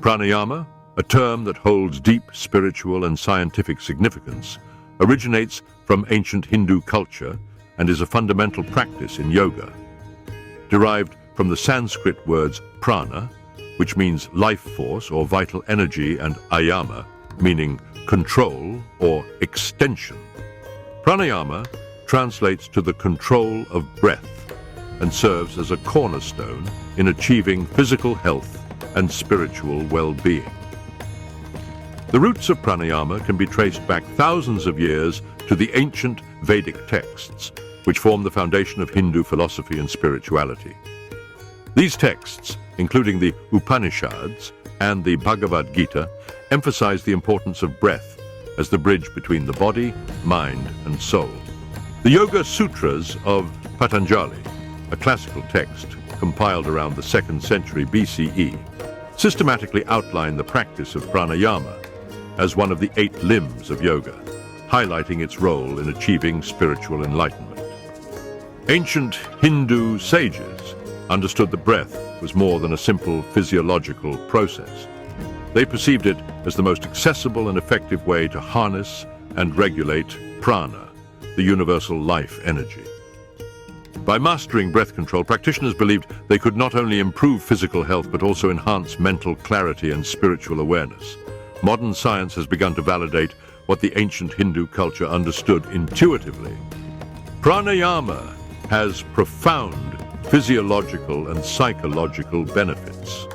Pranayama, a term that holds deep spiritual and scientific significance, originates from ancient Hindu culture and is a fundamental practice in yoga. Derived from the Sanskrit words prana, which means life force or vital energy, and ayama, meaning control or extension. Pranayama translates to the control of breath and serves as a cornerstone in achieving physical health and spiritual well-being. The roots of pranayama can be traced back thousands of years to the ancient Vedic texts, which form the foundation of Hindu philosophy and spirituality. These texts, including the Upanishads and the Bhagavad Gita, emphasize the importance of breath as the bridge between the body, mind, and soul. The Yoga Sutras of Patanjali, a classical text compiled around the 2nd century BCE, systematically outline the practice of pranayama as one of the 8 limbs of yoga, highlighting its role in achieving spiritual enlightenment. Ancient Hindu sages understood that breath was more than a simple physiological process. They perceived it as the most accessible and effective way to harness and regulate prana, the universal life energy. By mastering breath control, practitioners believed they could not only improve physical health but also enhance mental clarity and spiritual awareness. Modern science has begun to validate what the ancient Hindu culture understood intuitively. Pranayama has profound physiological and psychological benefits.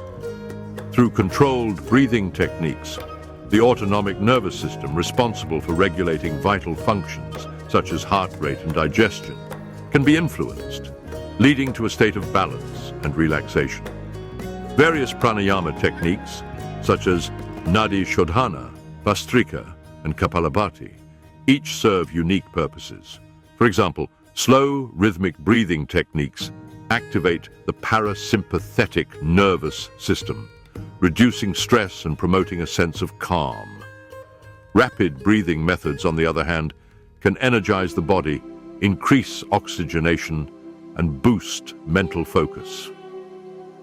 Through controlled breathing techniques, the autonomic nervous system, responsible for regulating vital functions such as heart rate and digestion, can be influenced, leading to a state of balance and relaxation. Various pranayama techniques, such as Nadi Shodhana, Vastrika, and Kapalabhati, each serve unique purposes. For example, slow, rhythmic breathing techniques activate the parasympathetic nervous system, reducing stress and promoting a sense of calm. Rapid breathing methods, on the other hand, can energize the body, increase oxygenation, and boost mental focus.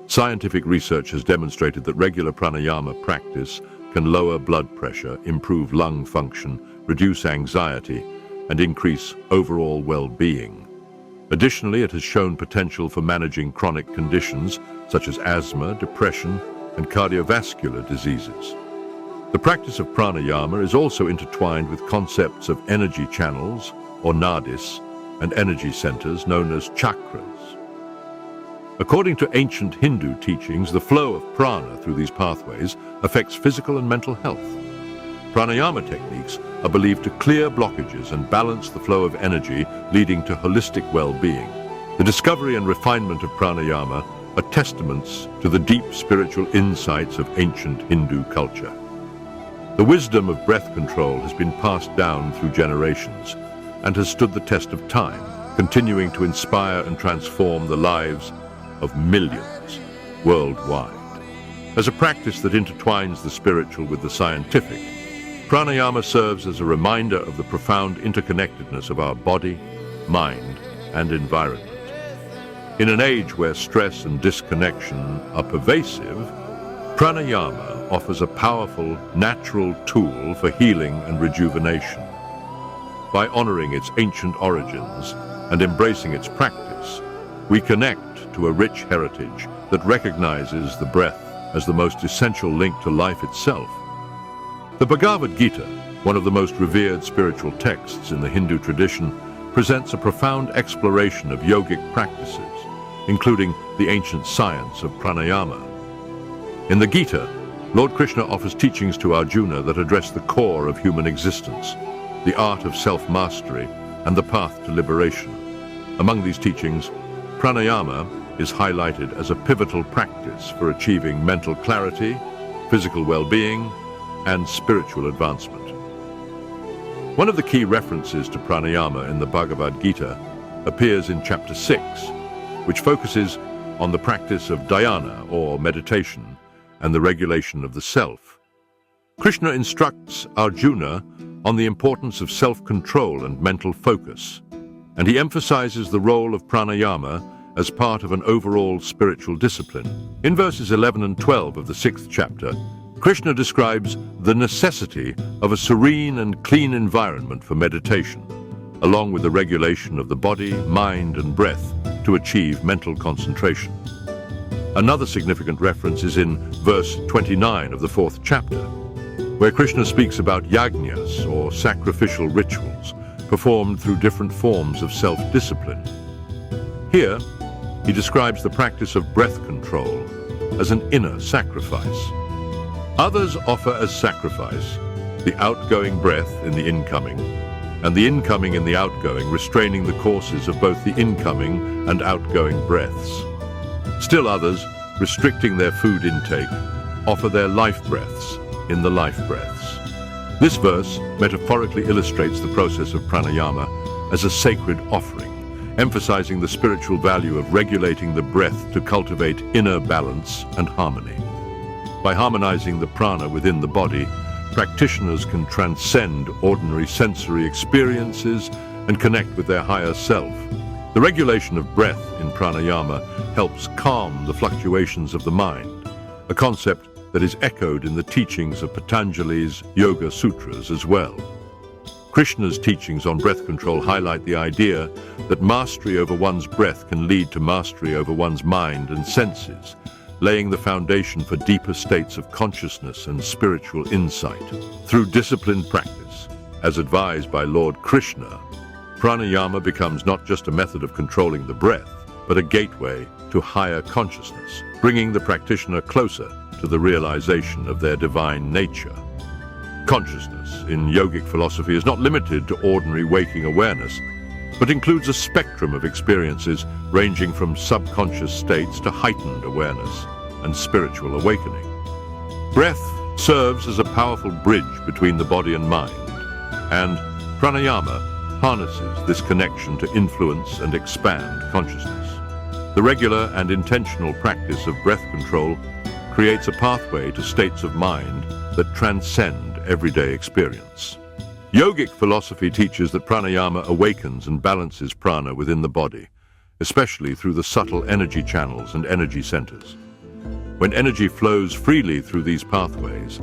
Scientific research has demonstrated that regular pranayama practice can lower blood pressure, improve lung function, reduce anxiety, and increase overall well-being. Additionally, it has shown potential for managing chronic conditions such as asthma, depression, and cardiovascular diseases. The practice of pranayama is also intertwined with concepts of energy channels, or nadis, and energy centers known as chakras. According to ancient Hindu teachings, the flow of prana through these pathways affects physical and mental health. Pranayama techniques are believed to clear blockages and balance the flow of energy, leading to holistic well-being. The discovery and refinement of pranayama are testaments to the deep spiritual insights of ancient Hindu culture. The wisdom of breath control has been passed down through generations and has stood the test of time, continuing to inspire and transform the lives of millions worldwide. As a practice that intertwines the spiritual with the scientific, pranayama serves as a reminder of the profound interconnectedness of our body, mind, and environment. In an age where stress and disconnection are pervasive, pranayama offers a powerful, natural tool for healing and rejuvenation. By honoring its ancient origins and embracing its practice, we connect to a rich heritage that recognizes the breath as the most essential link to life itself. The Bhagavad Gita, one of the most revered spiritual texts in the Hindu tradition, presents a profound exploration of yogic practices, including the ancient science of pranayama. In the Gita, Lord Krishna offers teachings to Arjuna that address the core of human existence, the art of self-mastery, and the path to liberation. Among these teachings, pranayama is highlighted as a pivotal practice for achieving mental clarity, physical well-being, and spiritual advancement. One of the key references to pranayama in the Bhagavad Gita appears in chapter 6, which focuses on the practice of dhyana, or meditation, and the regulation of the self. Krishna instructs Arjuna on the importance of self-control and mental focus, and he emphasizes the role of pranayama as part of an overall spiritual discipline. In verses 11 and 12 of the 6th chapter, Krishna describes the necessity of a serene and clean environment for meditation, along with the regulation of the body, mind, and breath to achieve mental concentration. Another significant reference is in verse 29 of the 4th chapter, where Krishna speaks about yajnas, or sacrificial rituals, performed through different forms of self-discipline. Here, he describes the practice of breath control as an inner sacrifice. Others offer as sacrifice the outgoing breath in the incoming, and the incoming in the outgoing, restraining the courses of both the incoming and outgoing breaths. Still others, restricting their food intake, offer their life breaths in the life breaths. This verse metaphorically illustrates the process of pranayama as a sacred offering, emphasizing the spiritual value of regulating the breath to cultivate inner balance and harmony. By harmonizing the prana within the body, practitioners can transcend ordinary sensory experiences and connect with their higher self. The regulation of breath in pranayama helps calm the fluctuations of the mind, a concept that is echoed in the teachings of Patanjali's Yoga Sutras as well. Krishna's teachings on breath control highlight the idea that mastery over one's breath can lead to mastery over one's mind and senses, laying the foundation for deeper states of consciousness and spiritual insight. Through disciplined practice, as advised by Lord Krishna, pranayama becomes not just a method of controlling the breath, but a gateway to higher consciousness, bringing the practitioner closer to the realization of their divine nature. Consciousness in yogic philosophy is not limited to ordinary waking awareness, but includes a spectrum of experiences ranging from subconscious states to heightened awareness and spiritual awakening. Breath serves as a powerful bridge between the body and mind, and pranayama harnesses this connection to influence and expand consciousness. The regular and intentional practice of breath control creates a pathway to states of mind that transcend everyday experience. Yogic philosophy teaches that pranayama awakens and balances prana within the body, especially through the subtle energy channels and energy centers. When energy flows freely through these pathways,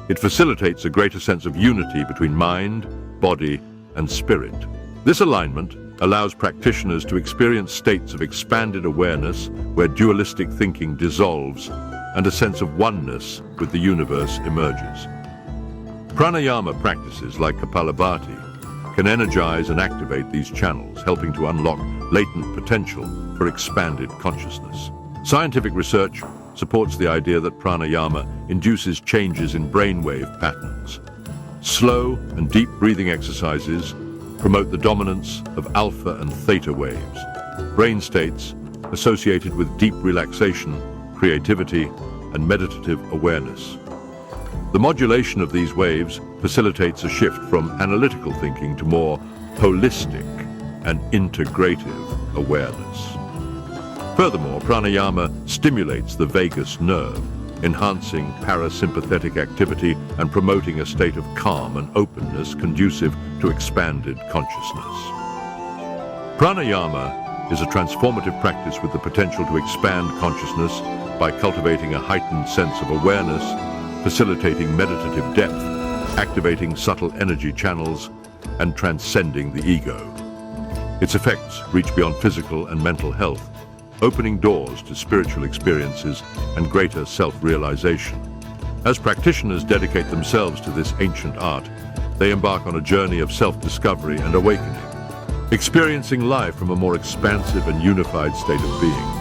it facilitates a greater sense of unity between mind, body, and spirit. This alignment allows practitioners to experience states of expanded awareness where dualistic thinking dissolves and a sense of oneness with the universe emerges. Pranayama practices like Kapalabhati can energize and activate these channels, helping to unlock latent potential for expanded consciousness. Scientific research supports the idea that pranayama induces changes in brainwave patterns. Slow and deep breathing exercises promote the dominance of alpha and theta waves, brain states associated with deep relaxation, creativity, and meditative awareness. The modulation of these waves facilitates a shift from analytical thinking to more holistic and integrative awareness. Furthermore, pranayama stimulates the vagus nerve, enhancing parasympathetic activity and promoting a state of calm and openness conducive to expanded consciousness. Pranayama is a transformative practice with the potential to expand consciousness by cultivating a heightened sense of awareness, facilitating meditative depth, activating subtle energy channels, and transcending the ego. Its effects reach beyond physical and mental health, opening doors to spiritual experiences and greater self-realization. As practitioners dedicate themselves to this ancient art, they embark on a journey of self-discovery and awakening, experiencing life from a more expansive and unified state of being.